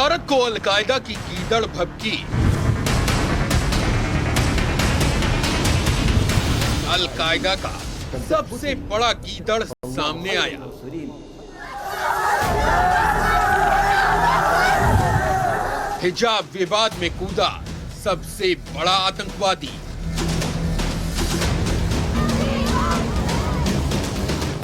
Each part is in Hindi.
भारत को अलकायदा की गीदड़ भभकी। अलकायदा का सबसे बड़ा गीदड़ सामने आया। हिजाब विवाद में कूदा सबसे बड़ा आतंकवादी।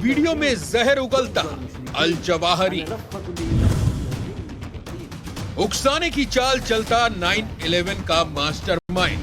वीडियो में जहर उगलता अल जवाहरी। उकसाने की चाल चलता 9/11 का मास्टरमाइंड।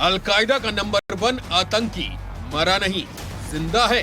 अलकायदा का नंबर 1 आतंकी मरा नहीं, जिंदा है।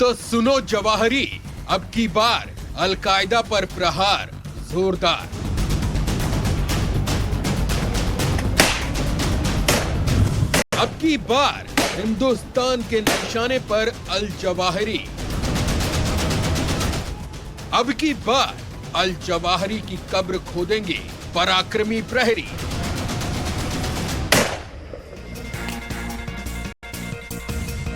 तो सुनो जवाहरी, अब की बार अलकायदा पर प्रहार जोरदार। अब की बार हिंदुस्तान के निशाने पर अल जवाहरी। अब की बार अल जवाहरी की कब्र खोदेंगे पराक्रमी प्रहरी।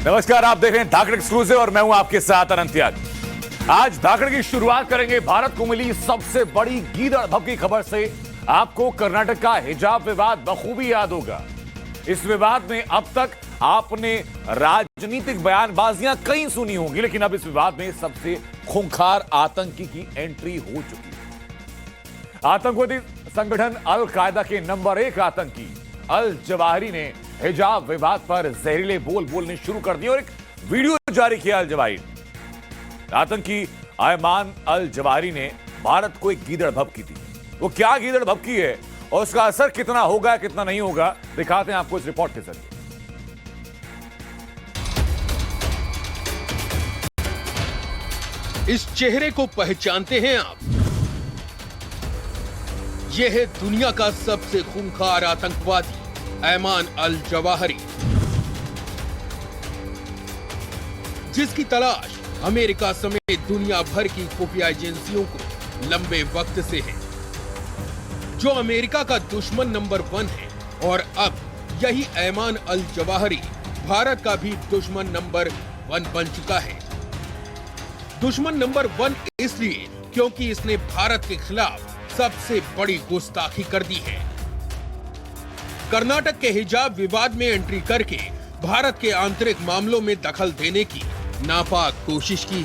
नमस्कार, आप देख रहे हैं धाकड़ एक्सक्लूसिव और मैं हूं आपके साथ अनंत यादव। आज धाकड़ की शुरुआत करेंगे भारत को मिली सबसे बड़ी गीदड़ भभकी खबर से। आपको कर्नाटक का हिजाब विवाद बखूबी याद होगा। इस विवाद में अब तक आपने राजनीतिक बयानबाजियां कई सुनी होंगी, लेकिन अब इस विवाद में सबसे खूंखार आतंकी की एंट्री हो चुकी है। आतंकवादी संगठन अल कायदा के नंबर 1 आतंकी अल जवाहरी ने हिजाब विवाद पर जहरीले बोल बोलने शुरू कर दिए और एक वीडियो जारी किया। अल जवाहरी आतंकी अयमान अल जवाहरी ने भारत को एक गीदड़ भभकी दी। वो क्या गीदड़ भभकी है और उसका असर कितना होगा कितना नहीं होगा, दिखाते हैं आपको इस रिपोर्ट के जरिए। इस चेहरे को पहचानते हैं आप? यह है दुनिया का सबसे खूंखार आतंकवादी अयमान अल जवाहरी, जिसकी तलाश अमेरिका समेत दुनिया भर की खुफिया एजेंसियों को लंबे वक्त से है, जो अमेरिका का दुश्मन नंबर 1 है। और अब यही अयमान अल जवाहरी भारत का भी दुश्मन नंबर 1 बन चुका है। दुश्मन नंबर 1 इसलिए क्योंकि इसने भारत के खिलाफ सबसे बड़ी गुस्ताखी कर दी है। कर्नाटक के हिजाब विवाद में एंट्री करके भारत के आंतरिक मामलों में दखल देने की नापाक कोशिश की।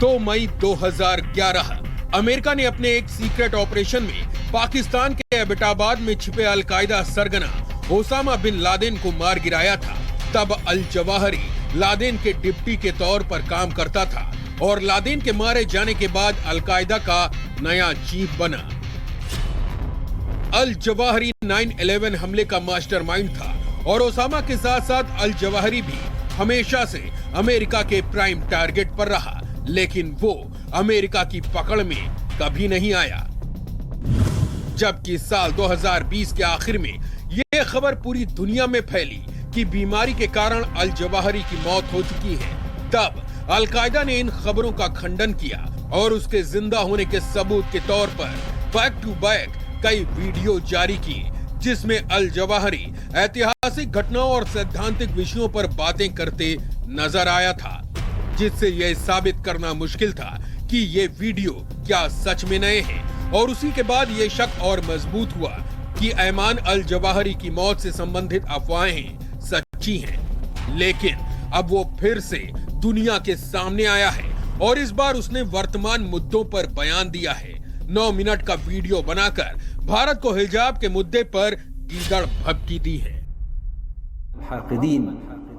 2 मई 2011 अमेरिका ने अपने एक सीक्रेट ऑपरेशन में पाकिस्तान के एबटाबाद में छिपे अलकायदा सरगना ओसामा बिन लादेन को मार गिराया था। तब अल जवाहरी लादेन के डिप्टी के तौर पर काम करता था और लादेन के मारे जाने के बाद अलकायदा का नया चीफ बना। अल जवाहरी 9/11 हमले का मास्टरमाइंड था और ओसामा के साथ साथ अल जवाहरी भी हमेशा से अमेरिका के प्राइम टारगेट पर रहा, लेकिन वो अमेरिका की पकड़ में कभी नहीं आया। जबकि साल 2020 के आखिर में ये खबर पूरी दुनिया में फैली कि बीमारी के कारण अल जवाहरी की मौत हो चुकी है, तब अलकायदा ने इन खबरों का खंडन किया और उसके जिंदा होने के सबूत के तौर पर बैक टू बैक कई वीडियो जारी किए, जिसमें अल जवाहरी ऐतिहासिक घटनाओं और सैद्धांतिक विषयों पर बातें करते नजर आया था, जिससे यह साबित करना मुश्किल था कि ये वीडियो क्या सच में नए हैं। और उसी के बाद ये शक और मजबूत हुआ कि अयमान अल जवाहरी की मौत से संबंधित अफवाहें सच्ची हैं। लेकिन अब वो फिर से दुनिया के सामने आया है और इस बार उसने वर्तमान मुद्दों पर बयान दिया है। 9 मिनट का वीडियो बनाकर भारत को हिजाब के मुद्दे पर गीदड़ भभकी दी है।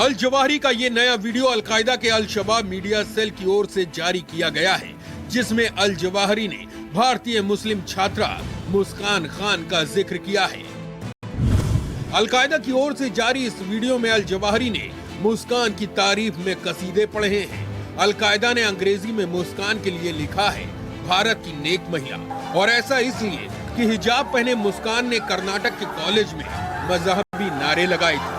अल जवाहरी का ये नया वीडियो अलकायदा के अल शबाब मीडिया सेल की ओर से जारी किया गया है, जिसमें अल जवाहरी ने भारतीय मुस्लिम छात्रा मुस्कान खान का जिक्र किया है। अलकायदा की ओर से जारी इस वीडियो में अल जवाहरी ने मुस्कान की तारीफ में कसीदे पढ़े हैं। अलकायदा ने अंग्रेजी में मुस्कान के लिए लिखा है भारत की नेक महिला, और ऐसा इसलिए कि हिजाब पहने मुस्कान ने कर्नाटक के कॉलेज में मजहबी नारे लगाए थे।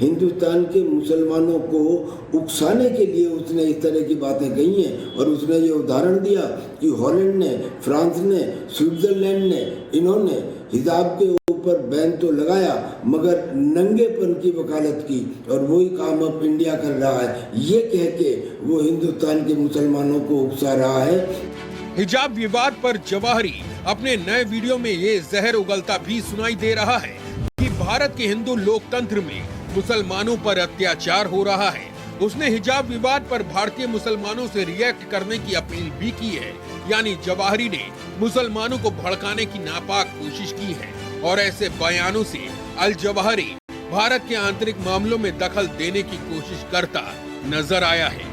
हिंदुस्तान के मुसलमानों को उकसाने के लिए उसने इस तरह की बातें कही हैं, और उसने ये उदाहरण दिया कि हॉलैंड ने, फ्रांस ने, स्विट्जरलैंड ने, इन्होंने हिजाब के ऊपर बैन तो लगाया मगर नंगेपन की वकालत की, और वही काम अब इंडिया कर रहा है। ये कह के वो हिंदुस्तान के मुसलमानों को उकसा रहा है। हिजाब विवाद पर जवाहरी अपने नए वीडियो में ये जहर उगलता भी सुनाई दे रहा है कि भारत के हिंदू लोकतंत्र में मुसलमानों पर अत्याचार हो रहा है। उसने हिजाब विवाद पर भारतीय मुसलमानों से रिएक्ट करने की अपील भी की है, यानी जवाहरी ने मुसलमानों को भड़काने की नापाक कोशिश की है, और ऐसे बयानों से अल जवाहरी भारत के आंतरिक मामलों में दखल देने की कोशिश करता नजर आया है।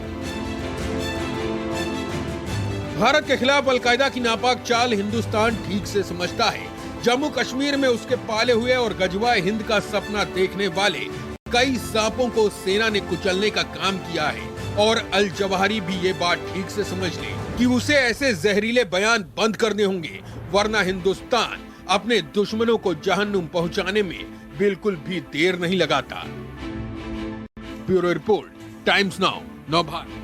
भारत के खिलाफ अलकायदा की नापाक चाल हिंदुस्तान ठीक से समझता है। जम्मू कश्मीर में उसके पाले हुए और गजवाए हिंद का सपना देखने वाले कई सांपों को सेना ने कुचलने का काम किया है, और अल जवाहरी भी ये बात ठीक से समझ ले कि उसे ऐसे जहरीले बयान बंद करने होंगे, वरना हिंदुस्तान अपने दुश्मनों को जहन्नुम पहुंचाने में बिल्कुल भी देर नहीं लगाता। Bureau report, Times now, Navbharat.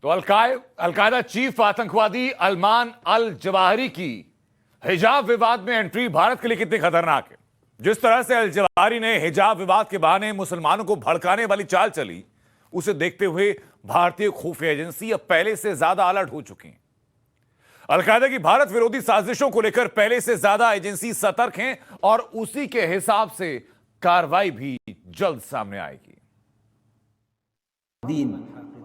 तो अलकायदा चीफ आतंकवादी अल्मान अल जवाहरी की हिजाब विवाद में एंट्री भारत के लिए कितनी खतरनाक है। जिस तरह से अल जवाहरी ने हिजाब विवाद के बहाने मुसलमानों को भड़काने वाली चाल चली, उसे देखते हुए भारतीय खुफिया एजेंसी अब पहले से ज्यादा अलर्ट हो चुकी हैं। अलकायदा की भारत विरोधी साजिशों को लेकर पहले से ज्यादा एजेंसी सतर्क हैं, और उसी के हिसाब से कार्रवाई भी जल्द सामने आएगी।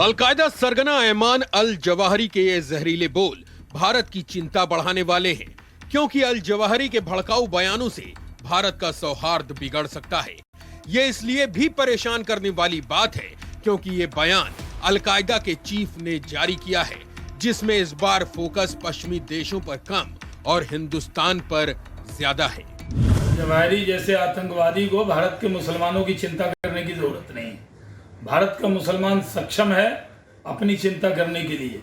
अलकायदा सरगना ऐमान अल जवाहरी के ये जहरीले बोल भारत की चिंता बढ़ाने वाले हैं, क्योंकि अल जवाहरी के भड़काऊ बयानों से भारत का सौहार्द बिगड़ सकता है। ये इसलिए भी परेशान करने वाली बात है क्योंकि ये बयान अलकायदा के चीफ ने जारी किया है, जिसमें इस बार फोकस पश्चिमी देशों पर कम और हिंदुस्तान पर ज्यादा है। जवाहरी जैसे आतंकवादी को भारत के मुसलमानों की चिंता करने की जरूरत नहीं है। भारत का मुसलमान सक्षम है अपनी चिंता करने के लिए।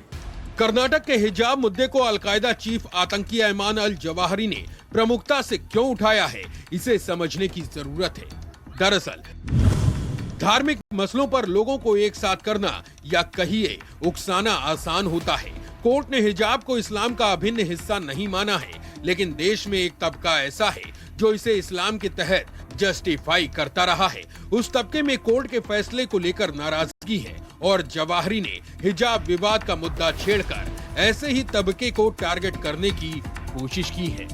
कर्नाटक के हिजाब मुद्दे को अलकायदा चीफ आतंकी ऐमान अल जवाहरी ने प्रमुखता से क्यों उठाया है, इसे समझने की जरूरत है। दरअसल धार्मिक मसलों पर लोगों को एक साथ करना या कहिए उकसाना आसान होता है। कोर्ट ने हिजाब को इस्लाम का अभिन्न हिस्सा नहीं माना है, लेकिन देश में एक तबका ऐसा है जो इसे इस्लाम के तहत जस्टिफाई करता रहा है। उस तबके में कोर्ट के फैसले को लेकर नाराजगी है, और जवाहरी ने हिजाब विवाद का मुद्दा छेड़कर ऐसे ही तबके को टारगेट करने की कोशिश की है।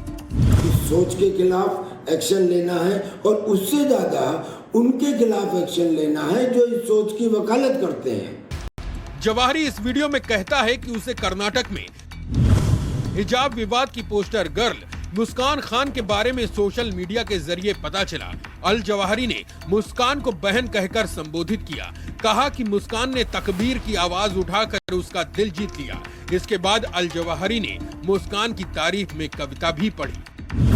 इस सोच के खिलाफ एक्शन लेना है, और उससे ज्यादा उनके खिलाफ एक्शन लेना है जो इस सोच की वकालत करते हैं। जवाहरी इस वीडियो में कहता है कि उसे कर्नाटक में हिजाब विवाद की पोस्टर गर्ल मुस्कान खान के बारे में सोशल मीडिया के जरिए पता चला। अल जवाहरी ने मुस्कान को बहन कहकर संबोधित किया, कहा कि मुस्कान ने तकबीर की आवाज उठाकर उसका दिल जीत लिया। इसके बाद अल जवाहरी ने मुस्कान की तारीफ में कविता भी पढ़ी।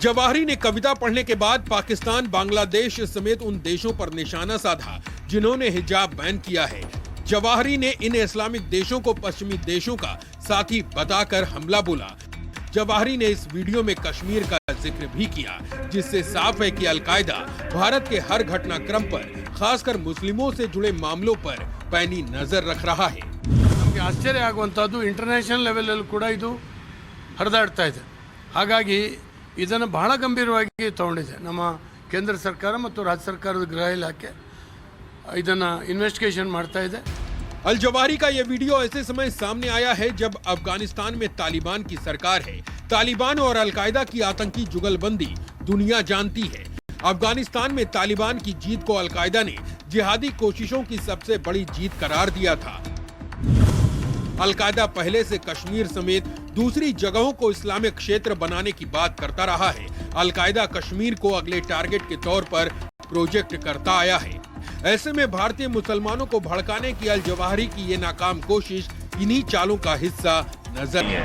जवाहरी ने कविता पढ़ने के बाद पाकिस्तान, बांग्लादेश समेत उन देशों पर निशाना साधा जिन्होंने हिजाब बैन किया है। जवाहरी ने इन इस्लामिक देशों को पश्चिमी देशों का साथी बताकर हमला बोला। जवाहरी ने इस वीडियो में कश्मीर का जिक्र भी किया, जिससे साफ है कि अलकायदा भारत के हर घटनाक्रम पर, खासकर मुस्लिमों से जुड़े मामलों पर पैनी नजर रख रहा है। ನಮಗೆ ಆಶ್ಚರ್ಯ ಆಗುವಂತದ್ದು ಇಂಟರ್ನ್ಯಾಷನಲ್ ಲೆವೆಲ್ ಅಲ್ಲಿ ಕೂಡ ಇದು ಹರಿದಾಡ್ತಾ ಇದೆ. ಹಾಗಾಗಿ ಇದನ್ನು ಬಹಳ ಗಂಭೀರವಾಗಿ ತಗೊಂಡಿದೆ ನಮ್ಮ ಕೇಂದ್ರ ಸರ್ಕಾರ ಮತ್ತು ರಾಜ್ಯ ಸರ್ಕಾರದ ಗೃಹ ಇಲಾಖೆ ಇದನ್ನು ಇನ್ವೆಸ್ಟಿಗೇಷನ್ ಮಾಡ್ತಾ ಇದೆ. अल जवाहरी का यह वीडियो ऐसे समय सामने आया है जब अफगानिस्तान में तालिबान की सरकार है। तालिबान और अलकायदा की आतंकी जुगलबंदी दुनिया जानती है। अफगानिस्तान में तालिबान की जीत को अलकायदा ने जिहादी कोशिशों की सबसे बड़ी जीत करार दिया था। अलकायदा पहले से कश्मीर समेत दूसरी जगहों को इस्लामिक क्षेत्र बनाने की बात करता रहा है। अलकायदा कश्मीर को अगले टारगेट के तौर पर प्रोजेक्ट करता आया है। ऐसे में भारतीय मुसलमानों को भड़काने की अल जवाहरी की ये नाकाम कोशिश इन्हीं चालों का हिस्सा नजर है।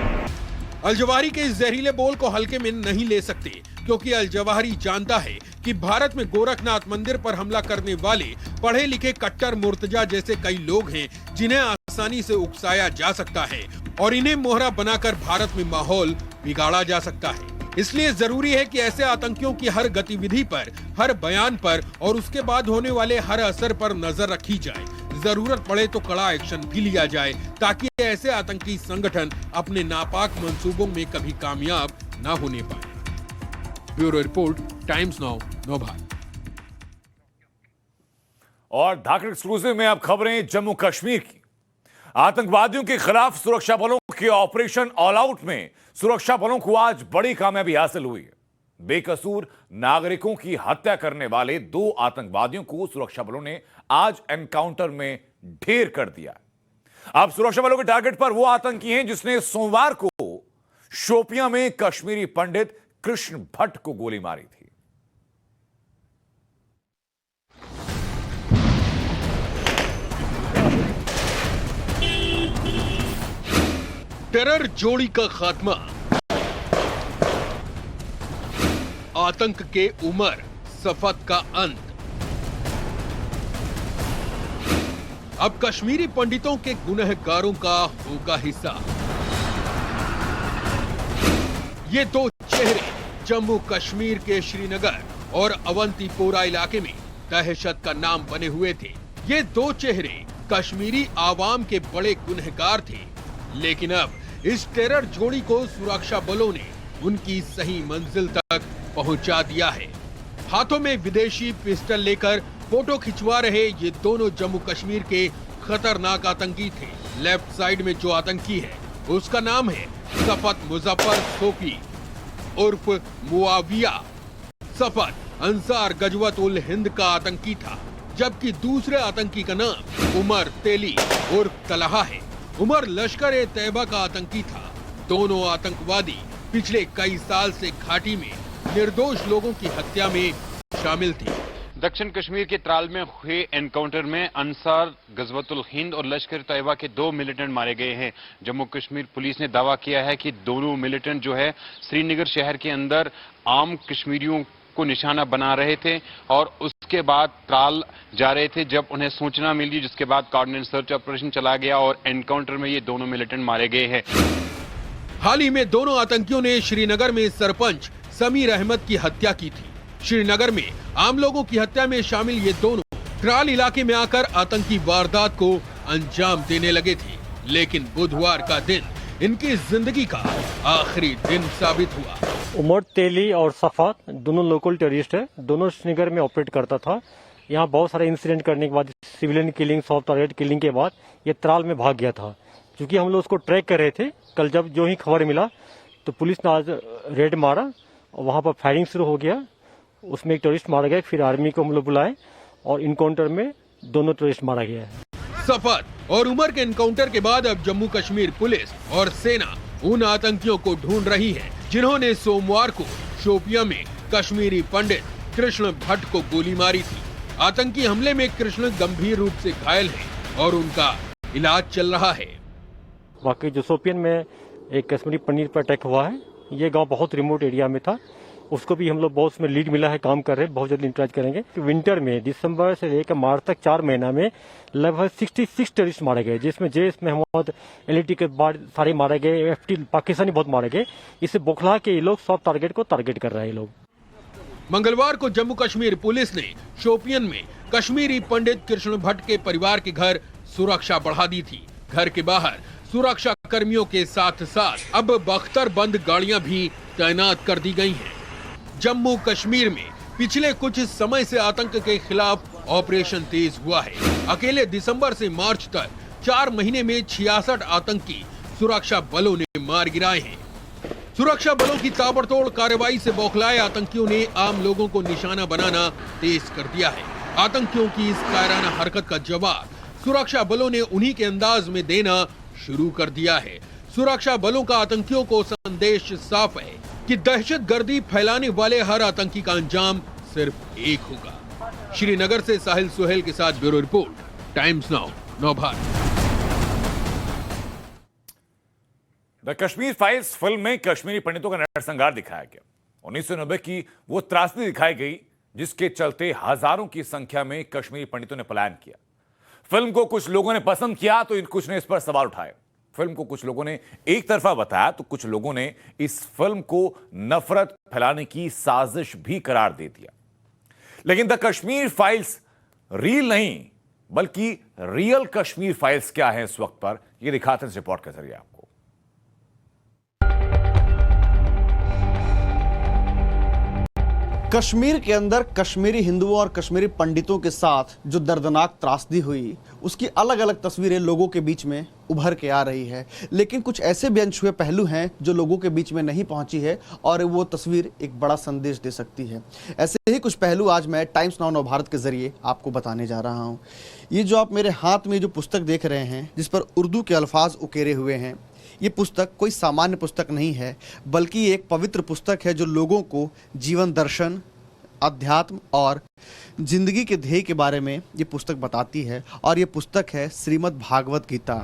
अल जवाहरी के इस जहरीले बोल को हल्के में नहीं ले सकते, क्योंकि अल जवाहरी जानता है कि भारत में गोरखनाथ मंदिर पर हमला करने वाले पढ़े लिखे कट्टर मुर्तजा जैसे कई लोग हैं जिन्हें आसानी से उकसाया जा सकता है और इन्हें मोहरा बनाकर भारत में माहौल बिगाड़ा जा सकता है। इसलिए जरूरी है कि ऐसे आतंकियों की हर गतिविधि पर, हर बयान पर और उसके बाद होने वाले हर असर पर नजर रखी जाए। जरूरत पड़े तो कड़ा एक्शन भी लिया जाए, ताकि ऐसे आतंकी संगठन अपने नापाक मंसूबों में कभी कामयाब न होने पाए। Bureau report, Times Now, Navbharat. और धाकड़ एक्सक्लूसिव में अब खबरें जम्मू कश्मीर की। आतंकवादियों के खिलाफ सुरक्षा बलों के ऑपरेशन ऑल आउट में सुरक्षा बलों को आज बड़ी कामयाबी हासिल हुई है। बेकसूर नागरिकों की हत्या करने वाले 2 आतंकवादियों को सुरक्षा बलों ने आज एनकाउंटर में ढेर कर दिया। अब सुरक्षा बलों के टारगेट पर वो आतंकी हैं जिसने सोमवार को शोपियां में कश्मीरी पंडित कृष्ण भट्ट को गोली मारी थी। टेरर जोड़ी का खात्मा, आतंक के उमर सफत का अंत। अब कश्मीरी पंडितों के गुनहगारों का होगा हिस्सा। ये 2 चेहरे जम्मू कश्मीर के श्रीनगर और अवंतीपोरा इलाके में दहशत का नाम बने हुए थे। ये 2 चेहरे कश्मीरी आवाम के बड़े गुनहगार थे, लेकिन अब इस टेरर जोड़ी को सुरक्षा बलों ने उनकी सही मंजिल तक पहुंचा दिया है। हाथों में विदेशी पिस्टल लेकर फोटो खिंचवा रहे ये दोनों जम्मू कश्मीर के खतरनाक आतंकी थे। लेफ्ट साइड में जो आतंकी है उसका नाम है सफत मुजफ्फर सोफी उर्फ मुआविया। सफत अंसार गजवत उल हिंद का आतंकी था, जबकि दूसरे आतंकी का नाम उमर तेली उर्फ तलहा है। उमर लश्कर ए तैयबा का आतंकी था। दोनों आतंकवादी पिछले कई साल से घाटी में निर्दोष लोगों की हत्या में शामिल थे। दक्षिण कश्मीर के त्राल में हुए एनकाउंटर में अंसार गजवतुल हिंद और लश्कर तैयबा के 2 मिलिटेंट मारे गए हैं। जम्मू कश्मीर पुलिस ने दावा किया है कि दोनों मिलिटेंट जो है श्रीनगर शहर के अंदर आम कश्मीरियों को निशाना बना रहे थे और उसके बाद त्राल जा रहे थे जब उन्हें सूचना मिली, जिसके बाद कोऑर्डिनेट सर्च ऑपरेशन चला गया और एनकाउंटर में ये दोनों मिलिटेंट मारे गए हैं। हाल ही में दोनों आतंकियों ने श्रीनगर में सरपंच समीर अहमद की हत्या की थी। श्रीनगर में आम लोगों की हत्या में शामिल ये दोनों त्राल इलाके में आकर आतंकी वारदात को अंजाम देने लगे थे, लेकिन बुधवार का दिन इनकी जिंदगी का आखिरी दिन साबित हुआ। उमर तेली और सफात दोनों लोकल टेररिस्ट है। दोनों श्रीनगर में ऑपरेट करता था। यहाँ बहुत सारे इंसिडेंट करने के बाद, civilian killing, soft target killing के बाद ये त्राल में भाग गया था। क्योंकि हम लोग उसको ट्रैक कर रहे थे, कल जब जो ही खबर मिला तो पुलिस ने आज रेड मारा और वहाँ पर फायरिंग शुरू हो गया। उसमें एक टेररिस्ट मारा गया। फिर आर्मी को हम लोग बुलाए और इनकाउंटर में दोनों टेररिस्ट मारा गया है। सफत और उमर के एनकाउंटर के बाद अब जम्मू कश्मीर पुलिस और सेना उन आतंकियों को ढूंढ रही है जिन्होंने सोमवार को शोपियां में कश्मीरी पंडित कृष्ण भट्ट को गोली मारी थी। आतंकी हमले में कृष्ण गंभीर रूप से घायल है और उनका इलाज चल रहा है। बाकी जो शोपियन में एक कश्मीरी पंडित पर अटैक हुआ है, ये गांव बहुत रिमोट एरिया में था, उसको भी हम लोग बहुत उसमें लीड मिला है, काम कर रहे हैं, बहुत जल्दी इंटरेक्ट करेंगे। विंटर में दिसंबर से लेकर मार्च तक 4 महीना में लगभग 66 टेररिस्ट मारे गए, जिसमें जैश मोहम्मद, LAT के बाद सारे मारे गए, FT पाकिस्तानी बहुत मारे गए। इससे बौखला के ये लोग सब टारगेट को टारगेट कर रहे हैं। ये लोग मंगलवार को जम्मू कश्मीर पुलिस ने शोपियन में कश्मीरी पंडित कृष्ण भट्ट के परिवार के घर सुरक्षा बढ़ा दी थी। घर के बाहर सुरक्षा कर्मियों के साथ साथ अब बख्तरबंद गाड़ियां भी तैनात कर दी गई हैं। जम्मू कश्मीर में पिछले कुछ समय से आतंक के खिलाफ ऑपरेशन तेज हुआ है। अकेले दिसंबर से मार्च तक 4 महीने में 66 आतंकी सुरक्षा बलों ने मार गिराए हैं। सुरक्षा बलों की ताबड़तोड़ कार्रवाई से बौखलाए आतंकियों ने आम लोगों को निशाना बनाना तेज कर दिया है। आतंकियों की इस कायराना हरकत का जवाब सुरक्षा बलों ने उन्हीं के अंदाज में देना शुरू कर दिया है। सुरक्षा बलों का आतंकियों को संदेश साफ है कि दहशतगर्दी फैलाने वाले हर आतंकी का अंजाम सिर्फ एक होगा। श्रीनगर से साहिल सुहेल के साथ ब्यूरो रिपोर्ट, टाइम्स नाउ, नव Bharat. The Kashmir files film में कश्मीरी पंडितों का नरसंहार दिखाया गया। 1990 की वो त्रासदी दिखाई गई जिसके चलते हजारों की संख्या में कश्मीरी पंडितों ने पलायन किया। फिल्म को कुछ लोगों ने पसंद किया तो कुछ ने इस पर सवाल उठाए। फिल्म को कुछ लोगों ने एक तरफा बताया तो कुछ लोगों ने इस फिल्म को नफरत फैलाने की साजिश भी करार दे दिया। लेकिन द कश्मीर फाइल्स रील नहीं बल्कि रियल कश्मीर फाइल्स क्या है इस वक्त पर, यह दिखाते हैं इस रिपोर्ट के जरिए आपको। कश्मीर के अंदर कश्मीरी हिंदुओं और कश्मीरी पंडितों के साथ जो दर्दनाक त्रासदी हुई, उसकी अलग अलग तस्वीरें लोगों के बीच में उभर के आ रही है। लेकिन कुछ ऐसे भी अनछुए पहलू हैं जो लोगों के बीच में नहीं पहुंची है और वो तस्वीर एक बड़ा संदेश दे सकती है। ऐसे ही कुछ पहलू आज मैं टाइम्स नाउ नव भारत के जरिए आपको बताने जा रहा हूँ। ये जो आप मेरे हाथ में जो पुस्तक देख रहे हैं, जिस पर उर्दू के अल्फाज उकेरे हुए हैं, ये पुस्तक कोई सामान्य पुस्तक नहीं है, बल्कि एक पवित्र पुस्तक है जो लोगों को जीवन दर्शन, अध्यात्म और जिंदगी के ध्येय के बारे में ये पुस्तक बताती है। और ये पुस्तक है श्रीमद् भागवत गीता।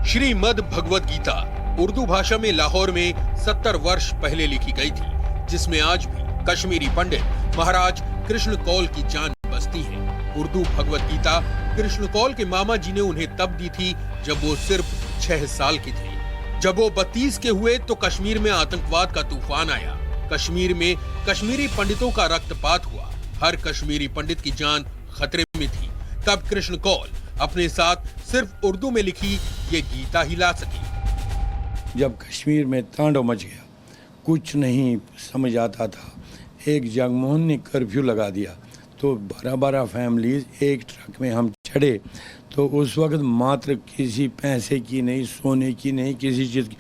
श्रीमद् भगवत गीता उर्दू भाषा में लाहौर में 70 वर्ष पहले लिखी गई थी, जिसमें आज भी कश्मीरी पंडित महाराज कृष्ण कौल की जान बसती है। उर्दू भगवत गीता कृष्ण कौल के मामा जी ने उन्हें तब दी थी जब वो सिर्फ 6 साल की थे। जब वो 32 के हुए तो कश्मीर में आतंकवाद का तूफान आया। कश्मीर में कश्मीरी पंडितों का रक्तपात हुआ। हर कश्मीरी पंडित की जान खतरे में थी। तब कृष्ण कौल अपने साथ सिर्फ उर्दू में लिखी ये गीता ही ला सकी। जब कश्मीर में तांडव मच गया, कुछ नहीं समझ आता था, एक जगमोहन ने कर्फ्यू लगा दिया तो 12-12 फैमिलीज एक ट्रक में हम चढ़े। तो उस वक्त मात्र किसी पैसे की नहीं, सोने की नहीं, किसी चीज़ की,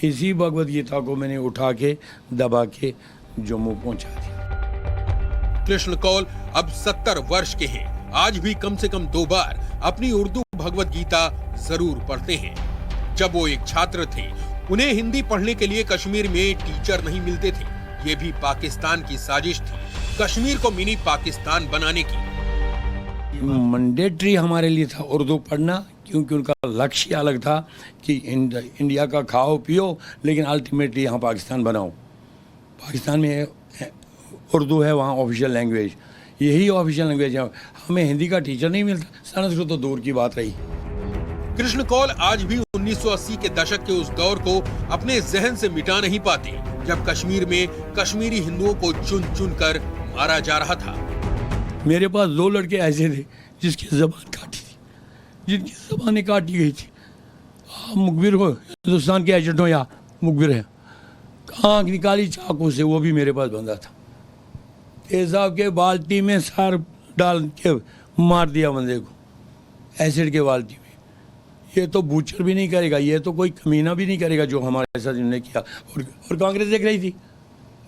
इसी भगवत गीता को मैंने उठा के दबा के जम्मू पहुंचा दिया। कृष्ण कौल अब 70 वर्ष के हैं। आज भी कम से कम 2 बार अपनी उर्दू भगवत गीता जरूर पढ़ते हैं। जब वो एक छात्र थे, उन्हें हिंदी पढ़ने के लिए कश्मीर में टीचर नहीं मिलते थे। ये भी पाकिस्तान की साजिश थी, कश्मीर को मिनी पाकिस्तान बनाने की। मैंडेटरी हमारे लिए था उर्दू पढ़ना, क्योंकि उनका लक्ष्य अलग था कि इंडिया का खाओ पियो, लेकिन अल्टीमेटली यहाँ पाकिस्तान बनाओ। पाकिस्तान में उर्दू है वहाँ ऑफिशियल लैंग्वेज, यही ऑफिशियल लैंग्वेज है। हमें हिंदी का टीचर नहीं मिलता, संस्कृत तो दूर की बात रही। कृष्ण कौल आज भी 1980 के दशक के उस दौर को अपने जहन से मिटा नहीं पाते, जब कश्मीर में कश्मीरी हिंदुओं को चुन चुन कर मारा जा रहा था। मेरे पास 2 लड़के ऐसे थे जिसकी जबान काटी थी, जिनकी जबानें काटी गई थी। आप मुखबिर हो, हिंदुस्तान के एजेंट हो या मुखबिर है, आँख निकाली चाकू से, वो भी मेरे पास बंधा था। तेजाब के बाल्टी में सार डाल के मार दिया बंदे को, एसिड के बाल्टी में। ये तो बूचर भी नहीं करेगा, ये तो कोई कमीना भी नहीं करेगा जो हमारे साथ इन्होंने किया। और कांग्रेस देख रही थी,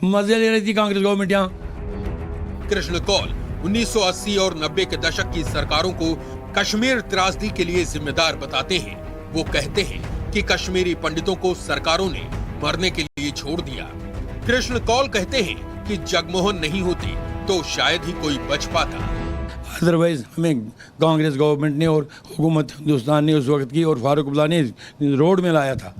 मजे ले रही थी कांग्रेस गवर्नमेंट यहाँ। कृष्ण कौल 1980 और 90 के दशक की सरकारों को कश्मीर त्रासदी के लिए जिम्मेदार बताते हैं। वो कहते हैं कि कश्मीरी पंडितों को सरकारों ने मरने के लिए छोड़ दिया। कृष्ण कौल कहते हैं कि जगमोहन नहीं होते तो शायद ही कोई बच पाता। अदरवाइज़ हमें कांग्रेस गवर्नमेंट ने और हुकूमत हिंदुस्तान ने उस वक्त की और फारूक अब्दुल्ला ने रोड में लाया था।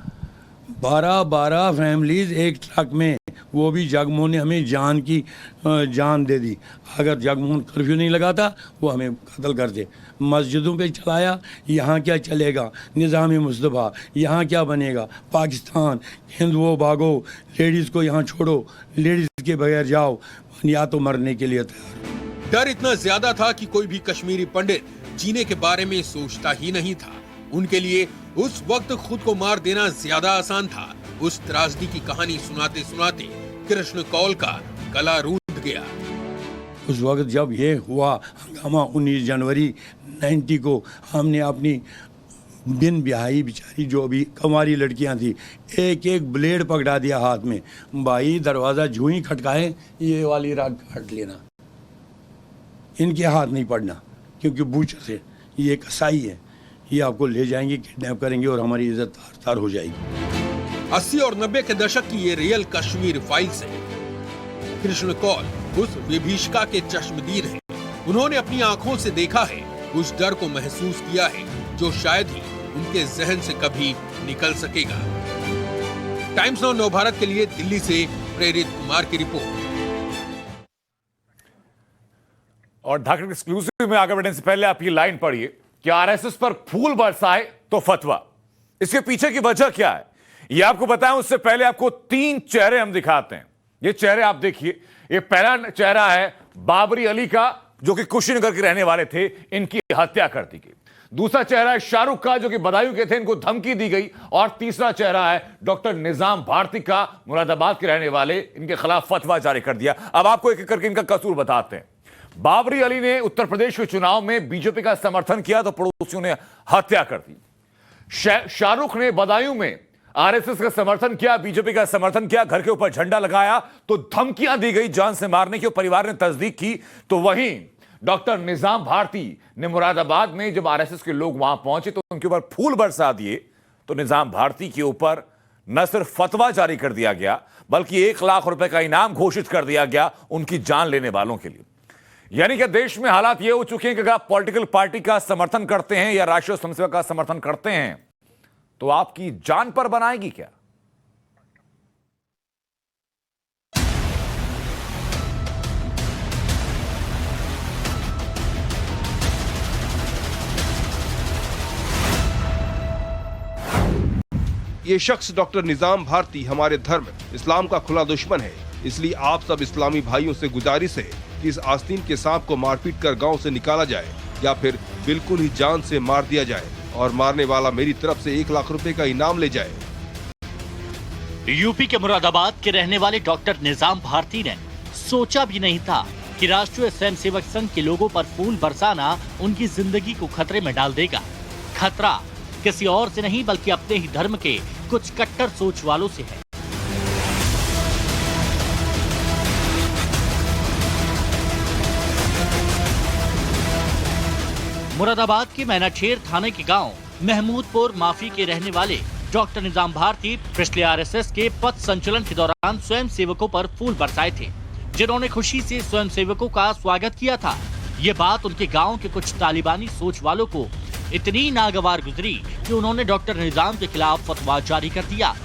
12 फैमिलीज़ एक ट्रक में, वो भी जगमोहन ने हमें जान दे दी। अगर जगमोहन कर्फ्यू नहीं लगाता वो हमें कत्ल करते। मस्जिदों पे चलाया, यहाँ क्या चलेगा, निज़ाम मुस्तफ़ा यहाँ क्या बनेगा, पाकिस्तान, हिंदुओं भागो, लेडीज़ को यहाँ छोड़ो, लेडीज़ के बगैर जाओ, या तो मरने के लिए तैयार। डर इतना ज्यादा था कि कोई भी कश्मीरी पंडित जीने के बारे में सोचता ही नहीं था। उनके लिए उस वक्त खुद को मार देना ज्यादा आसान था। उस त्रासदी की कहानी सुनाते सुनाते कृष्ण कौल का गला रूंध गया। उस वक्त जब ये हुआ हंगामा 19 जनवरी 90 को, हमने अपनी बिन ब्याही बेचारी जो भी कंवारी लड़कियां थी, एक एक ब्लेड पकड़ा दिया हाथ में। भाई दरवाज़ा जूं ही खटकाए, ये वाली राग काट लेना, इनके हाथ नहीं पड़ना, क्योंकि बूचर से ये कसाई है, ये आपको ले जाएंगे, किडनैप करेंगे और हमारी इज्जत तार हो जाएगी। 80 और 90 के दशक की ये रियल कश्मीर फाइल्स है। कृष्ण कौल उस विभीषिका के चश्मदीद हैं। उन्होंने अपनी आंखों से देखा है, उस डर को महसूस किया है जो शायद ही उनके जहन से कभी निकल सकेगा। टाइम्स नाउ नव भारत के लिए दिल्ली से प्रेरित कुमार की रिपोर्ट। और धाकड़ एक्सक्लूसिव में आगे बढ़ने से पहले आप ये लाइन पढ़िए कि आरएसएस पर फूल बरसाए तो फतवा। इसके पीछे की वजह क्या है ये आपको बताएं, उससे पहले आपको 3 चेहरे हम दिखाते हैं। ये चेहरे आप देखिए। ये पहला चेहरा है बाबरी अली का, जो कि कुशीनगर के रहने वाले थे, इनकी हत्या कर दी गई। दूसरा चेहरा है शाहरुख का, जो कि बदायूं के थे, इनको धमकी दी गई। और तीसरा चेहरा है डॉक्टर निजाम भारती का, मुरादाबाद के रहने वाले, इनके खिलाफ फतवा जारी कर दिया। अब आपको एक एक करके इनका कसूर बताते हैं। बाबरी अली ने उत्तर प्रदेश के चुनाव में बीजेपी का समर्थन किया तो पड़ोसियों ने हत्या कर दी। शाहरुख ने बदायूं में आरएसएस का समर्थन किया, बीजेपी का समर्थन किया, घर के ऊपर झंडा लगाया तो धमकियां दी गई जान से मारने की, और परिवार ने तस्दीक की। तो वहीं डॉक्टर निजाम भारती ने मुरादाबाद में जब आरएसएस के लोग वहां पहुंचे तो उनके ऊपर फूल बरसा दिए। तो निजाम भारती के ऊपर न सिर्फ फतवा जारी कर दिया गया, बल्कि 1 लाख रुपए का इनाम घोषित कर दिया गया उनकी जान लेने वालों के लिए। यानी कि देश में हालात ये हो चुके हैं कि अगर आप पॉलिटिकल पार्टी का समर्थन करते हैं या राष्ट्रीय स्वयंसेवक का समर्थन करते हैं तो आपकी जान पर बनाएगी क्या? ये शख्स डॉक्टर निजाम भारती हमारे धर्म इस्लाम का खुला दुश्मन है। इसलिए आप सब इस्लामी भाइयों से गुजारिश है कि इस आस्तीन के सांप को मारपीट कर गांव से निकाला जाए या फिर बिल्कुल ही जान से मार दिया जाए, और मारने वाला मेरी तरफ से 1 लाख रुपए का इनाम ले जाए। यूपी के मुरादाबाद के रहने वाले डॉक्टर निजाम भारती ने सोचा भी नहीं था कि राष्ट्रीय स्वयंसेवक संघ के लोगों पर फूल बरसाना उनकी जिंदगी को खतरे में डाल देगा। खतरा किसी और से नहीं बल्कि अपने ही धर्म के कुछ कट्टर सोच वालों से है। मुरादाबाद के मैनाठेर थाने के गांव महमूदपुर माफी के रहने वाले डॉक्टर निजाम भारती पिछले आरएसएस के पथ संचलन के दौरान स्वयं सेवकों पर फूल बरसाए थे, जिन्होंने खुशी से स्वयं सेवकों का स्वागत किया था। ये बात उनके गांव के कुछ तालिबानी सोच वालों को इतनी नागवार गुजरी कि उन्होंने डॉक्टर निजाम के खिलाफ फतवा जारी कर दिया।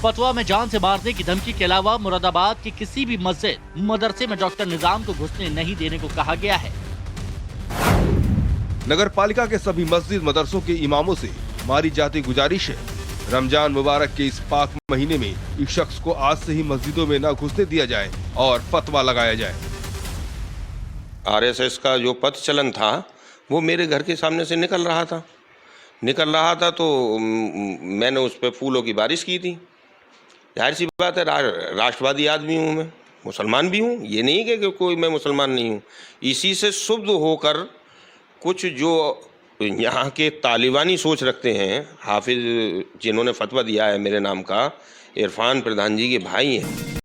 फतवा में जान से मारने की धमकी के अलावा मुरादाबाद की किसी भी मस्जिद मदरसे में डॉक्टर निजाम को घुसने नहीं देने को कहा गया है। नगर पालिका के सभी मस्जिद मदरसों के इमामों से हमारी जाती गुजारिश है, रमजान मुबारक के इस पाक महीने में इस शख्स को आज से ही मस्जिदों में न घुसने दिया जाए और फतवा लगाया जाए। आरएसएस का जो पथ चलन था वो मेरे घर के सामने से निकल रहा था तो मैंने उस पर फूलों की बारिश की थी। जाहिर सी बात है, राष्ट्रवादी आदमी हूँ मैं, मुसलमान भी हूँ, ये नहीं कि कोई मैं मुसलमान नहीं हूँ। इसी से शुद्ध होकर कुछ जो यहाँ के तालिबानी सोच रखते हैं, हाफिज जिन्होंने फतवा दिया है मेरे नाम का, इरफान प्रधान जी के भाई हैं।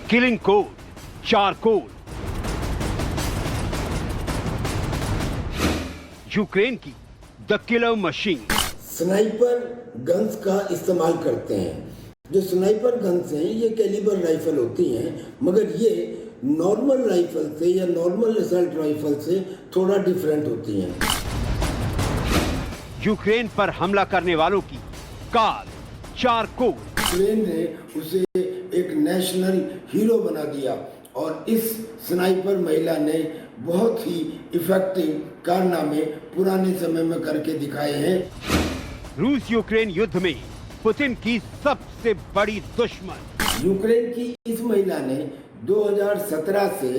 किलिंग कोड, चारकोल, यूक्रेन की the killer machine. Sniper guns का इस्तेमाल करते हैं। जो स्नाइपर गन्स हैं ये कैलिबर राइफल होती हैं, मगर ये नॉर्मल राइफल से या नॉर्मल असल्ट राइफल से थोड़ा डिफरेंट होती हैं। यूक्रेन पर हमला करने वालों की काल चारकोल। यूक्रेन ने उसे एक नेशनल हीरो बना दिया और इस स्नाइपर महिला ने बहुत ही इफेक्टिव कारनामे पुराने समय में करके दिखाए हैं। रूस यूक्रेन युद्ध में पुतिन की सबसे बड़ी दुश्मन। यूक्रेन की इस महिला ने 2017 से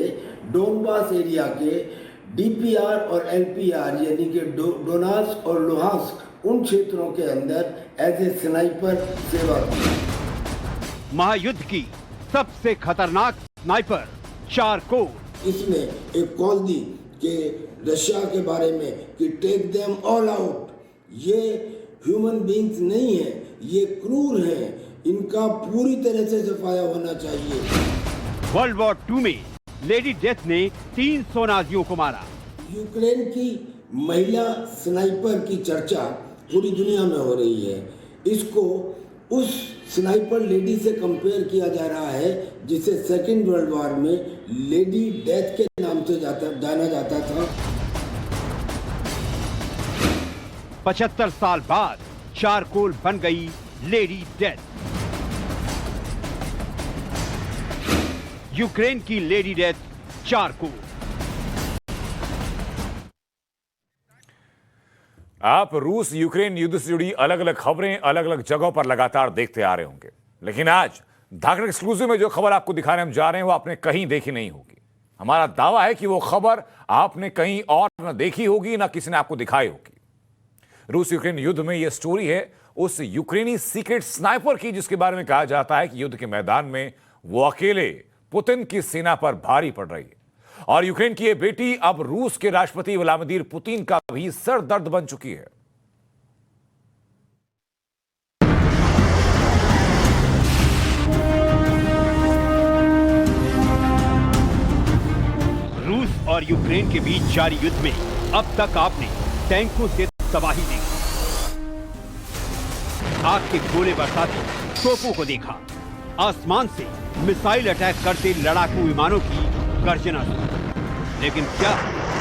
डोनबास एरिया के डीपीआर और एलपीआर यानी कि डोनास्क और लुहांस्क उन क्षेत्रों के अंदर एज ए स्नाइपर सेवा की। महायुद्ध की सबसे खतरनाक स्नाइपर चारकोल। इसने एक कॉल दी कि रशिया के बारे में कि टेक देम ऑल आउट। ये ह्यूमन बीइंग्स नहीं है, ये क्रूर हैं, इनका पूरी तरह से सफाया होना चाहिए। वर्ल्ड वॉर 2 में लेडी डेथ ने 300 नाजियों को मारा। यूक्रेन की महिला स्नाइपर की चर्चा पूरी दुनिया में हो रही है। इसको उस स्नाइपर लेडी से कंपेयर किया जा रहा है जिसे सेकेंड वर्ल्ड वॉर में लेडी डेथ के नाम से जाना जाता था। 75 साल बाद चारकोल बन गई लेडी डेथ। यूक्रेन की लेडी डेथ चारकोल। आप रूस यूक्रेन युद्ध से जुड़ी अलग अलग खबरें अलग अलग जगहों पर लगातार देखते आ रहे होंगे, लेकिन आज धाकड़ एक्सक्लूसिव में जो खबर आपको दिखाने हम जा रहे हैं वो आपने कहीं देखी नहीं होगी। हमारा दावा है कि वो खबर आपने कहीं और न देखी होगी न किसी ने आपको दिखाई होगी। रूस यूक्रेन युद्ध में यह स्टोरी है उस यूक्रेनी सीक्रेट स्नाइपर की जिसके बारे में कहा जाता है कि युद्ध के मैदान में वो अकेले पुतिन की सेना पर भारी पड़ रही है और यूक्रेन की ये बेटी अब रूस के राष्ट्रपति व्लादिमीर पुतिन का भी सर दर्द बन चुकी है। रूस और यूक्रेन के बीच जारी युद्ध में अब तक आपने टैंकों से तबाही देखी, आग के गोले बरसाते तोपों को देखा, आसमान से मिसाइल अटैक करते लड़ाकू विमानों की गर्जना सुनी। लेकिन क्या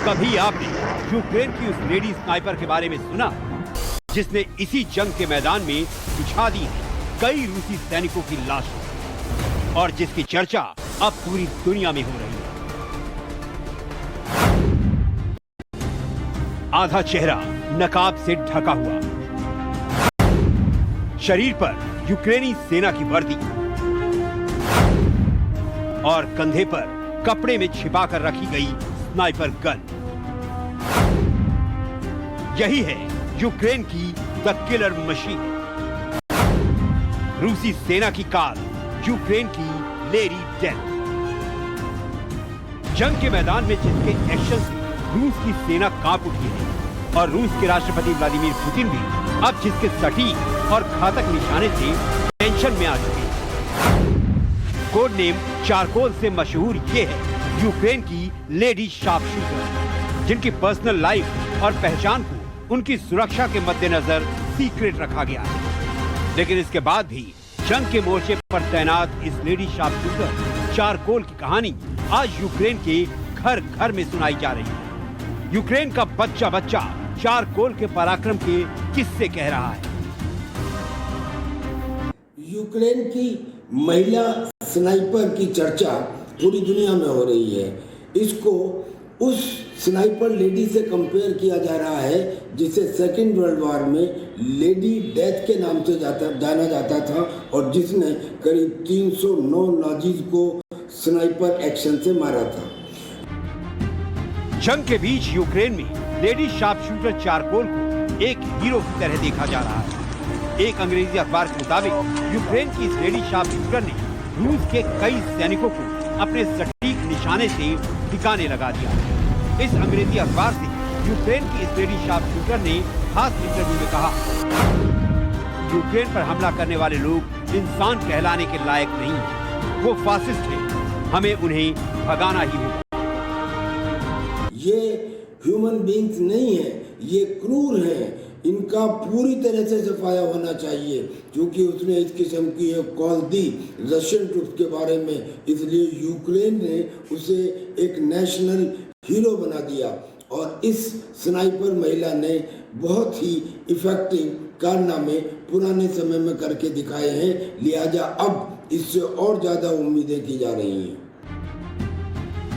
कभी आपने यूक्रेन की उस लेडी स्नाइपर के बारे में सुना जिसने इसी जंग के मैदान में बिछा दी कई रूसी सैनिकों की लाशें और जिसकी चर्चा अब पूरी दुनिया में हो रही है? आधा चेहरा नकाब से ढका हुआ, शरीर पर यूक्रेनी सेना की वर्दी और कंधे पर कपड़े में छिपाकर रखी गई स्नाइपर गन। यही है यूक्रेन की द किलर मशीन। रूसी सेना की काल यूक्रेन की लेडी डेथ। जंग के मैदान में जिसके एक्शन से रूस की सेना कांप उठी है और रूस के राष्ट्रपति व्लादिमीर पुतिन भी अब जिसके सटीक और घातक निशाने से टेंशन में आ चुके हैं। कोड नेम चारकोल से मशहूर ये है यूक्रेन की लेडी शार्पशूटर, जिनकी पर्सनल लाइफ और पहचान को उनकी सुरक्षा के मद्देनजर सीक्रेट रखा गया है। लेकिन इसके बाद भी जंग के मोर्चे पर तैनात इस लेडी शार्पशूटर चारकोल की कहानी आज यूक्रेन के घर घर में सुनाई जा रही है। यूक्रेन का बच्चा बच्चा चारकोल के पराक्रम के किस्से कह रहा है। यूक्रेन की महिला स्नाइपर की चर्चा पूरी दुनिया में हो रही है। इसको उस स्नाइपर लेडी से कंपेयर किया जा रहा है जिसे सेकेंड वर्ल्ड वॉर में लेडी डेथ के नाम से जाना जाता था और जिसने करीब 309 नाजीज को स्नाइपर एक्शन से मारा था। जंग के बीच यूक्रेन में लेडी शार्पशूटर चारकोल को एक हीरो की तरह देखा जा रहा है। एक अंग्रेजी अखबार के मुताबिक यूक्रेन की इस लेडी शार्पशूटर ने रूस के कई सैनिकों को अपने सटीक निशाने से ठिकाने लगा दिया। इस अंग्रेजी अखबार से यूक्रेन की इस लेडी शार्पशूटर ने खास इंटरव्यू में कहा, यूक्रेन पर हमला करने वाले लोग इंसान कहलाने के लायक नहीं है, वो फासिस्ट है, हमें उन्हें भगाना ही होगा। ये ह्यूमन बीइंग्स नहीं है, ये क्रूर हैं, इनका पूरी तरह से सफाया होना चाहिए, क्योंकि उसने इस किस्म की एक कॉल दी रशियन ट्रूप्स के बारे में, इसलिए यूक्रेन ने उसे एक नेशनल हीरो बना दिया। और इस स्नाइपर महिला ने बहुत ही इफेक्टिव कारनामे पुराने समय में करके दिखाए हैं, लिहाजा अब इससे और ज्यादा उम्मीदें की जा रही हैं।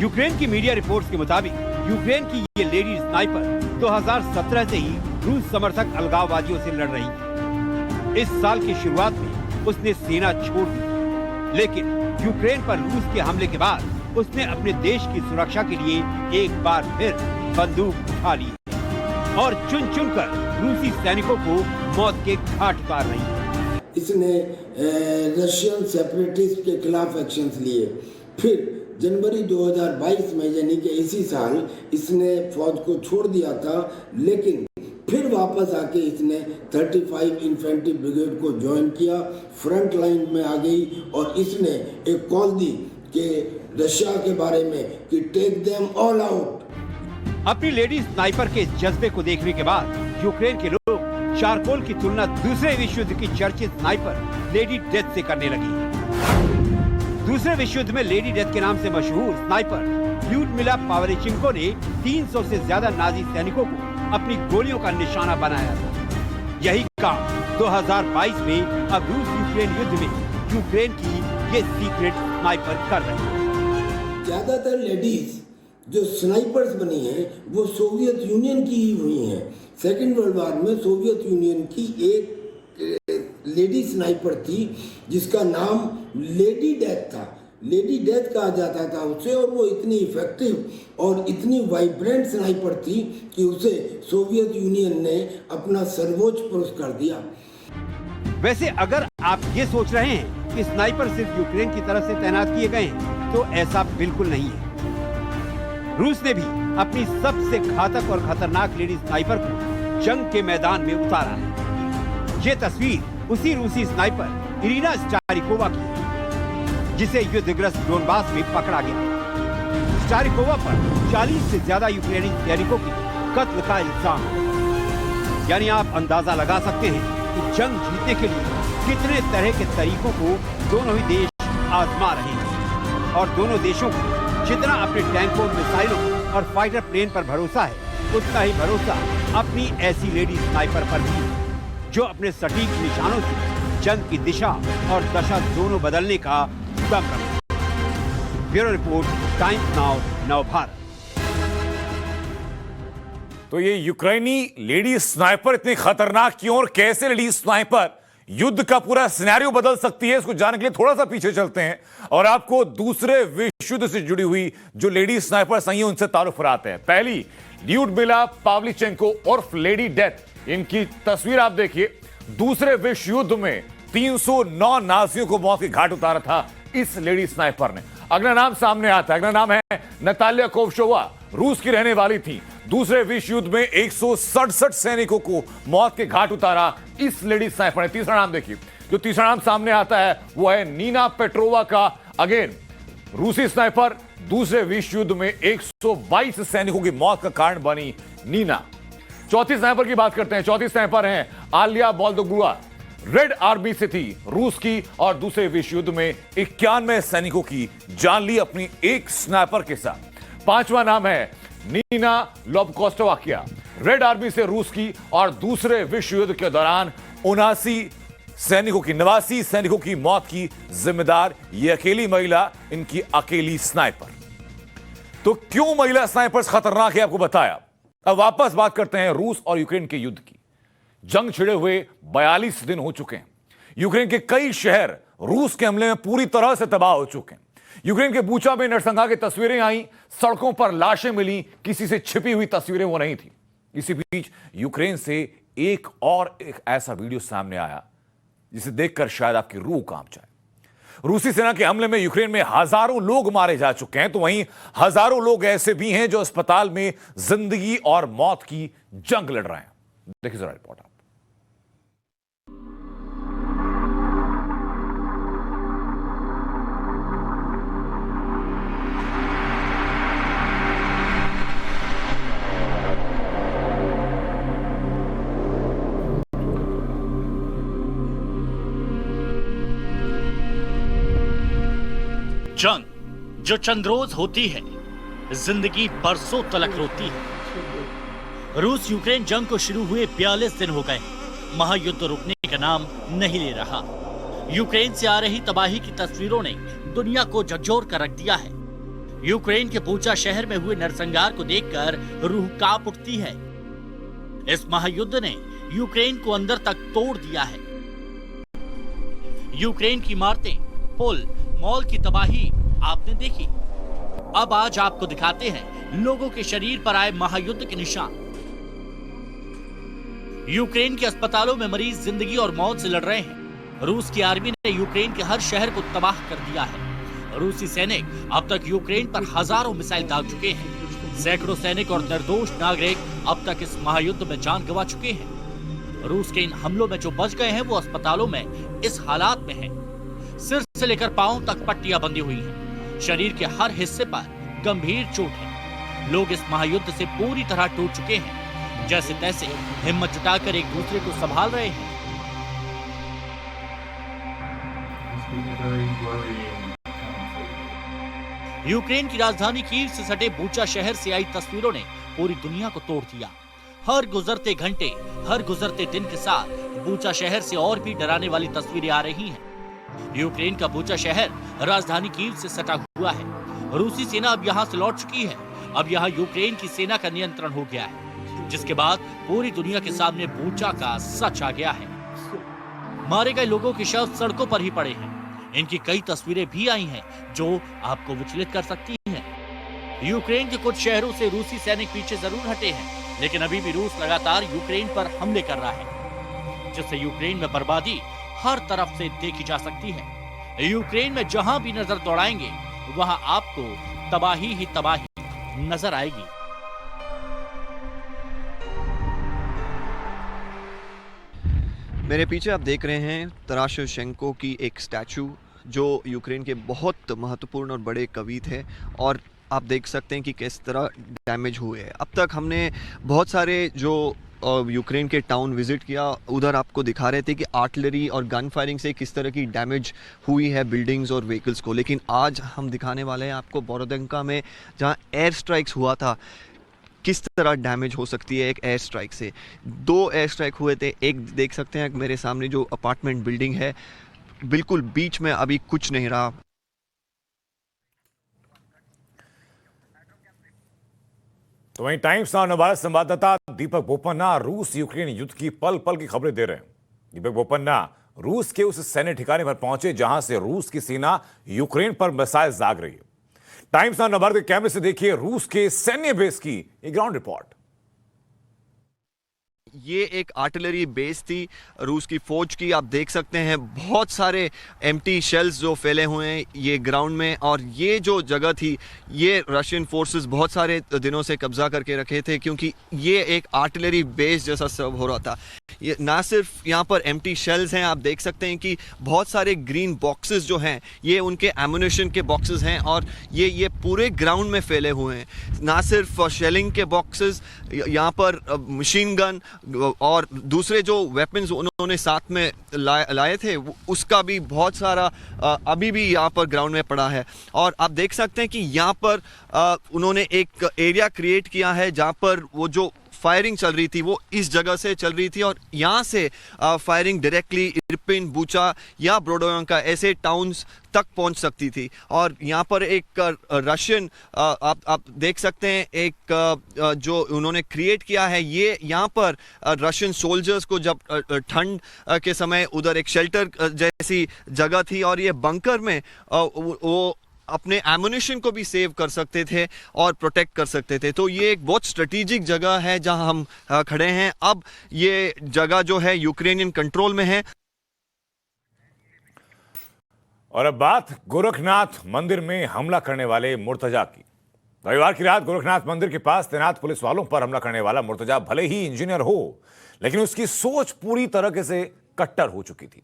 यूक्रेन की मीडिया रिपोर्ट्स के मुताबिक यूक्रेन की ये लेडी स्नाइपर 2017 से ही रूस समर्थक अलगाववादियों से लड़ रही थी। इस साल की शुरुआत में उसने सेना छोड़ दी, लेकिन यूक्रेन पर रूस के हमले के बाद उसने अपने देश की सुरक्षा के लिए एक बार फिर बंदूक उठा ली और चुन चुन कर रूसी सैनिकों को मौत के घाट उतार रही है। इसने रशियन सेपरेटिस्ट के खिलाफ एक्शंस लिए। फिर जनवरी 2022 में यानी कि इसी साल इसने फौज को छोड़ दिया था, लेकिन फिर वापस आके इसने 35 इन्फेंट्री ब्रिगेड को ज्वाइन किया, फ्रंट लाइन में आ गई और इसने एक कॉल दी कि रशिया के बारे में कि टेक देम ऑल आउट। अपनी लेडी स्नाइपर के जज्बे को देखने के बाद यूक्रेन के लोग चारकोल की तुलना दूसरे विश्व युद्ध की चर्चित स्नाइपर लेडी डेथ से करने लगी। दूसरे विश्व युद्ध में लेडी डेथ के नाम से मशहूर स्नाइपर ल्यूडमिला पावलिचेंको ने 300 से ज्यादा नाजी सैनिकों को अपनी गोलियों का निशाना बनाया था। यही काम 2022 में अब रूस यूक्रेन युद्ध में यूक्रेन की ये सीक्रेट स्नाइपर कर रही है। ज्यादातर लेडीज जो स्नाइपर्स बनी हैं वो सोवियत यूनियन की ही हुई हैं। सेकेंड वर्ल्ड वॉर में सोवियत यूनियन की एक लेडी स्नाइपर थी जिसका नाम लेडी डेथ था। लेडी डेथ कहा जाता था उसे, और वो इतनी इफेक्टिव और इतनी वाइब्रेंट स्नाइपर थी कि उसे सोवियत यूनियन ने अपना सर्वोच्च पुरस्कार दिया। वैसे अगर आप ये सोच रहे हैं कि स्नाइपर सिर्फ यूक्रेन की तरफ से तैनात किए गए हैं, तो ऐसा बिल्कुल नहीं है। रूस ने भी अपनी सबसे घातक और खतरनाक लेडी स्नाइपर को जंग के मैदान में उतारा है। ये तस्वीर उसी रूसी स्नाइपर इरिना स्टारिकोवा की है, जिसे युद्धग्रस्त डोनबास में पकड़ा गया। स्टारिकोवा पर 40 से ज्यादा यूक्रेनी सैनिकों की कत्ल का इल्जाम है। यानी आप अंदाजा लगा सकते हैं कि जंग जीतने के लिए कितने तरह के तरीकों को दोनों ही देश आजमा रहे हैं। और दोनों देशों को जितना अपने टैंकों, मिसाइलों और फाइटर प्लेन पर भरोसा है, उतना ही भरोसा अपनी ऐसी लेडी स्नाइपर पर भी है, जो अपने सटीक निशानों से जंग की दिशा और दशा दोनों बदलने का दम रखती है। ब्यूरो रिपोर्ट, टाइम्स नाउ, नव भारत। तो ये यूक्रेनी लेडी स्नाइपर इतनी खतरनाक क्यों और कैसे लेडी स्नाइपर युद्ध का पूरा सिनेरियो बदल सकती है, इसको जानने के लिए थोड़ा सा पीछे चलते हैं और आपको दूसरे विश्व युद्ध से जुड़ी हुई जो लेडी स्नाइपर्स आई हैं उनसे तारुफ कराते हैं। पहली ल्यूडमिला पावलिचेंको उर्फ लेडी डेथ, इनकी तस्वीर आप देखिए। दूसरे विश्व युद्ध में 309 नाजियों को मौत के घाट उतारा था इस लेडी स्नाइपर ने। अगला नाम सामने आता है, अगला नाम है नतालिया कोवशोवा, रूस की रहने वाली थी। दूसरे विश्व युद्ध में 167 सैनिकों को मौत के घाट उतारा इस लेडी स्नाइपर ने। तीसरा नाम देखिए, जो तीसरा नाम सामने आता है वो है नीना पेट्रोवा का। अगेन रूसी स्नाइपर, दूसरे विश्व युद्ध में 122 सैनिकों की मौत का कारण बनी नीना। चौथी स्नाइपर की बात करते हैं। चौथी स्नाइपर हैं आलिया बोल्दोगुआ, रेड आर्मी से थी, रूस की, और दूसरे विश्व युद्ध में 91 सैनिकों की जान ली अपनी एक स्नाइपर के साथ। पांचवा नाम है नीना लोबकोस्टोवाकिया, रेड आर्मी से, रूस की, और दूसरे विश्व युद्ध के दौरान 89 सैनिकों की मौत की जिम्मेदार ये अकेली महिला, इनकी अकेली स्नाइपर। तो क्यों महिला स्नाइपर्स खतरनाक है आपको बताया। अब वापस बात करते हैं रूस और यूक्रेन के युद्ध की। जंग छिड़े हुए 42 दिन हो चुके हैं। यूक्रेन के कई शहर रूस के हमले में पूरी तरह से तबाह हो चुके हैं। यूक्रेन के बूचा में नरसंहार की तस्वीरें आई, सड़कों पर लाशें मिली, किसी से छिपी हुई तस्वीरें वो नहीं थी। इसी बीच यूक्रेन से एक ऐसा वीडियो सामने आया जिसे देखकर शायद आपकी रूह कांप जाए। रूसी सेना के हमले में यूक्रेन में हजारों लोग मारे जा चुके हैं, तो वहीं हजारों लोग ऐसे भी हैं जो अस्पताल में जिंदगी और मौत की जंग लड़ रहे हैं। देखिए जरा रिपोर्ट आप। जंग जो चंद रोज होती है, जिंदगी बरसों तलक रोती है। रूस यूक्रेन जंग को शुरू हुए 42 दिन हो गए। महायुद्ध रुकने का नाम नहीं ले रहा। यूक्रेन से आ रही तबाही की तस्वीरों ने दुनिया को झकझोर कर रख दिया है। यूक्रेन के बूचा शहर में हुए नरसंहार को देखकर रूह कांप उठती है। इस महायुद्ध ने यूक्रेन को अंदर तक तोड़ दिया है। यूक्रेन की इमारतें, पुल, मॉल की तबाही आपने देखी। अब आज आपको दिखाते हैं लोगों के शरीर पर आए महायुद्ध के निशान। यूक्रेन के अस्पतालों में मरीज जिंदगी और मौत से लड़ रहे हैं। रूस की आर्मी ने यूक्रेन के हर शहर को तबाह कर दिया है। रूसी सैनिक अब तक यूक्रेन पर हजारों मिसाइल दाग चुके हैं। सैकड़ों सैनिक और निर्दोष नागरिक अब तक इस महायुद्ध में जान गंवा चुके हैं। रूस के इन हमलों में जो बच गए हैं वो अस्पतालों में इस हालात में हैं। सिर से लेकर पांव तक पट्टियां बंधी हुई हैं। शरीर के हर हिस्से पर गंभीर चोट है। लोग इस महायुद्ध से पूरी तरह टूट चुके हैं। जैसे तैसे हिम्मत जुटाकर एक दूसरे को संभाल रहे हैं। यूक्रेन की राजधानी कीव से सटे बूचा शहर से आई तस्वीरों ने पूरी दुनिया को तोड़ दिया। हर गुजरते घंटे, हर गुजरते दिन के साथ बूचा शहर से और भी डराने वाली तस्वीरें आ रही हैं। यूक्रेन का बूचा शहर राजधानी कीव से सटा हुआ है। रूसी सेना अब यहां से लौट चुकी है। अब यहां यूक्रेन की सेना का नियंत्रण हो गया है, जिसके बाद पूरी दुनिया के सामने बूचा का सच आ गया है। मारे गए लोगों के शव सड़कों पर ही पड़े हैं। इनकी कई तस्वीरें भी आई हैं जो आपको विचलित कर सकती हैं। यूक्रेन के कुछ शहरों से रूसी सैनिक पीछे जरूर हटे हैं, लेकिन अभी भी रूस लगातार यूक्रेन पर हमले कर रहा है, जिससे यूक्रेन में बर्बादी हर तरफ से देखी जा सकती है। यूक्रेन में जहां भी नजर दौड़ाएंगे वहां आपको तबाही ही तबाही नजर आएगी। मेरे पीछे आप देख रहे हैं तरास शेवचेंको की एक स्टैचू, जो यूक्रेन के बहुत महत्वपूर्ण और बड़े कवि थे, और आप देख सकते हैं कि किस तरह डैमेज हुए हैं। अब तक हमने बहुत सारे जो यूक्रेन के टाउन विजिट किया, उधर आपको दिखा रहे थे कि आर्टिलरी और गन फायरिंग से किस तरह की डैमेज हुई है बिल्डिंग्स और व्हीकल्स को। लेकिन आज हम दिखाने वाले हैं आपको बोरोदेंका में, जहां एयर स्ट्राइक्स हुआ था, किस तरह डैमेज हो सकती है एक एयर स्ट्राइक से। 2 एयर स्ट्राइक हुए थे। एक देख सकते हैं मेरे सामने जो अपार्टमेंट बिल्डिंग है, बिल्कुल बीच में अभी कुछ नहीं रहा। तो वहीं टाइम्स नाउ नवादा संवाददाता दीपक बोपन्ना रूस यूक्रेन युद्ध की पल पल की खबरें दे रहे हैं। दीपक बोपन्ना रूस के उस सैन्य ठिकाने पर पहुंचे जहां से रूस की सेना यूक्रेन पर मिसाइल दाग रही है। टाइम्स नाउ नवादा के कैमरे से देखिए रूस के सैन्य बेस की एक ग्राउंड रिपोर्ट। ये एक आर्टिलरी बेस थी रूस की फौज की। आप देख सकते हैं बहुत सारे एम्प्टी शेल्स जो फैले हुए हैं ये ग्राउंड में, और ये जो जगह थी ये रशियन फोर्सेस बहुत सारे दिनों से कब्जा करके रखे थे, क्योंकि ये एक आर्टिलरी बेस जैसा सर्व हो रहा था। ये ना सिर्फ यहाँ पर एम्प्टी शेल्स हैं, आप देख सकते हैं कि बहुत सारे ग्रीन बॉक्सेस जो हैं ये उनके एमुनिशन के बॉक्सेस हैं, और ये पूरे ग्राउंड में फैले हुए हैं। ना सिर्फ शेलिंग के बॉक्सेस, यहाँ पर मशीन गन और दूसरे जो वेपन्स उन्होंने साथ में लाए थे उसका भी बहुत सारा अभी भी यहाँ पर ग्राउंड में पड़ा है। और आप देख सकते हैं कि यहाँ पर उन्होंने एक एरिया क्रिएट किया है जहाँ पर वो जो फायरिंग चल रही थी वो इस जगह से चल रही थी, और यहाँ से फायरिंग डायरेक्टली इरपिन, बूचा या ब्रोडोयांका ऐसे टाउन्स तक पहुंच सकती थी। और यहाँ पर एक रशियन आप देख सकते हैं एक जो उन्होंने क्रिएट किया है, ये यहाँ पर रशियन सोल्जर्स को जब ठंड के समय उधर एक शेल्टर जैसी जगह थी, और ये बंकर में वो अपने एमुनिशन को भी सेव कर सकते थे और प्रोटेक्ट कर सकते थे। तो ये एक बहुत स्ट्रेटेजिक जगह है जहां हम खड़े हैं। अब ये जगह जो है यूक्रेनियन कंट्रोल में है। और अब बात गोरखनाथ मंदिर में हमला करने वाले मुर्तजा की। रविवार की रात गोरखनाथ मंदिर के पास तैनात पुलिस वालों पर हमला करने वाला मुर्तजा भले ही इंजीनियर हो, लेकिन उसकी सोच पूरी तरह से कट्टर हो चुकी थी।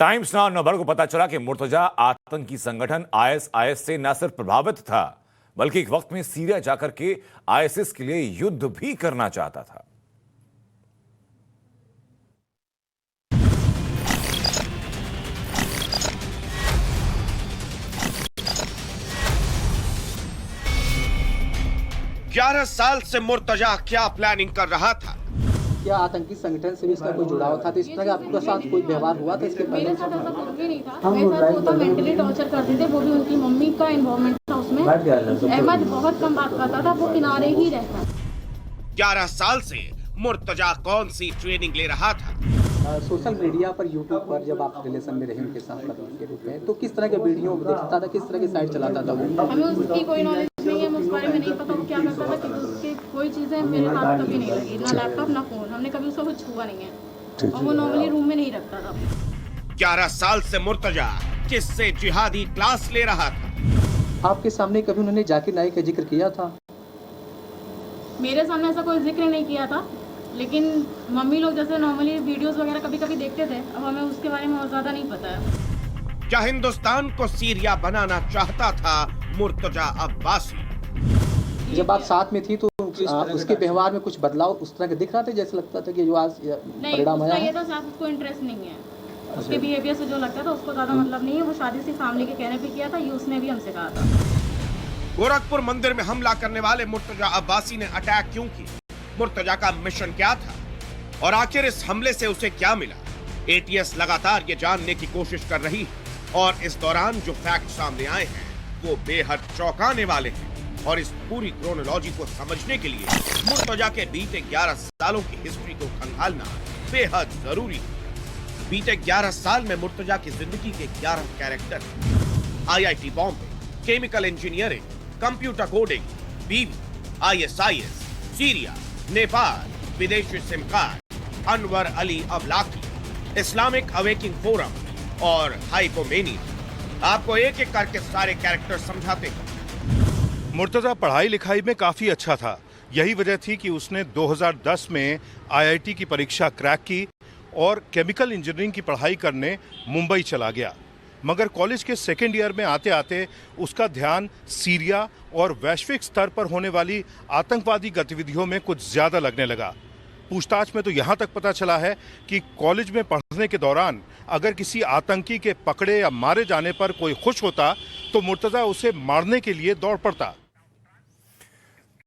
टाइम्स नाउ नवादा को पता चला कि मुर्तजा आतंकी संगठन आईएसआईएस से न सिर्फ प्रभावित था, बल्कि एक वक्त में सीरिया जाकर के आईएसआईएस के लिए युद्ध भी करना चाहता था। 11 साल से मुर्तजा क्या प्लानिंग कर रहा था? क्या आतंकी संगठन से भी इसका कोई जुड़ाव था? तो इस तरह का आपके साथ कोई व्यवहार हुआ था इसके पहले? मेरे साथ ऐसा कुछ भी नहीं था। मेरे साथ वो तो मेंटली टॉर्चर करते थे, वो भी उनकी मम्मी का इन्वॉल्वमेंट था उसमें। अहमद बहुत कम बात करता था, वो किनारे ही रहता। 11 साल से मुर्तजा कौन सी ट्रेनिंग ले रहा था? सोशल मीडिया पर, यूट्यूब पर जब आप रिलेशन में रहे उनके साथ पत्नी के रूप में, तो किस तरह के वीडियो देखता था, किस तरह की साइट चलाता था वो? हमें उसकी कोई नॉलेज नहीं है, उस बारे में नहीं पता वो क्या करता था, क्योंकि उसके कोई चीजें मेरे हाथ कभी नहीं लगी, ना लैपटॉप ना फोन, हमने कभी उसको कुछ छुआ नहीं है, और वो नॉर्मली रूम में नहीं रखता था। 11 साल से मुर्तजा किससे जिहादी क्लास ले रहा था? आपके सामने कभी उन्होंने जाकिर नाइक का जिक्र किया था? मेरे सामने ऐसा कोई जिक्र नहीं किया था, लेकिन मम्मी लोग जैसे नॉर्मली वीडियोस वगैरह कभी कभी देखते थे, अब हमें उसके बारे में और ज्यादा नहीं पता है। क्या हिंदुस्तान को सीरिया बनाना चाहता था मुर्तजा अब्बासी? जब आप साथ में थी तो उसके व्यवहार में कुछ बदलाव उस तरह का दिख रहा था, जैसे लगता था कि जो आज परिणाम आया है? ये तो साथ उसको इंटरेस्ट नहीं है, उसके बिहेवियर से जो लगता था उसको ज्यादा मतलब नहीं है। वो शादी से फैमिली के कहने पे किया था, ये उसने भी हमसे कहा था। गोरखपुर मंदिर में हमला करने वाले मुर्तजा अब्बासी ने अटैक क्यों किया? मुर्तजा का मिशन क्या था और आखिर इस हमले से उसे क्या मिला? एटीएस लगातार ये जानने की कोशिश कर रही है और इस दौरान जो फैक्ट सामने आए हैं वो बेहद चौंकाने वाले हैं। और इस पूरी क्रोनोलॉजी को समझने के लिए मुर्तजा के बीते 11 सालों की हिस्ट्री को खंगालना बेहद जरूरी है। बीते 11 साल में मुर्तजा की जिंदगी के 11 character, IIT Bombay, chemical engineering, computer coding, बीवी, ISIS, सीरिया, नेपाल, विदेशी SIM card, Anwar Al Awlaki, Islamic awakening forum और हाइकोमेनिया। आपको एक एक करके सारे कैरेक्टर समझाते हैं। मुर्तजा पढ़ाई लिखाई में काफी अच्छा था, यही वजह थी कि उसने 2010 में IIT की परीक्षा क्रैक की और केमिकल इंजीनियरिंग की पढ़ाई करने मुंबई चला गया। मगर कॉलेज के सेकेंड ईयर में आते आते उसका ध्यान सीरिया और वैश्विक स्तर पर होने वाली आतंकवादी गतिविधियों में कुछ ज्यादा लगने लगा। पूछताछ में तो यहाँ तक पता चला है कि कॉलेज में पढ़ने के दौरान अगर किसी आतंकी के पकड़े या मारे जाने पर कोई खुश होता तो मुर्तजा उसे मारने के लिए दौड़ पड़ता।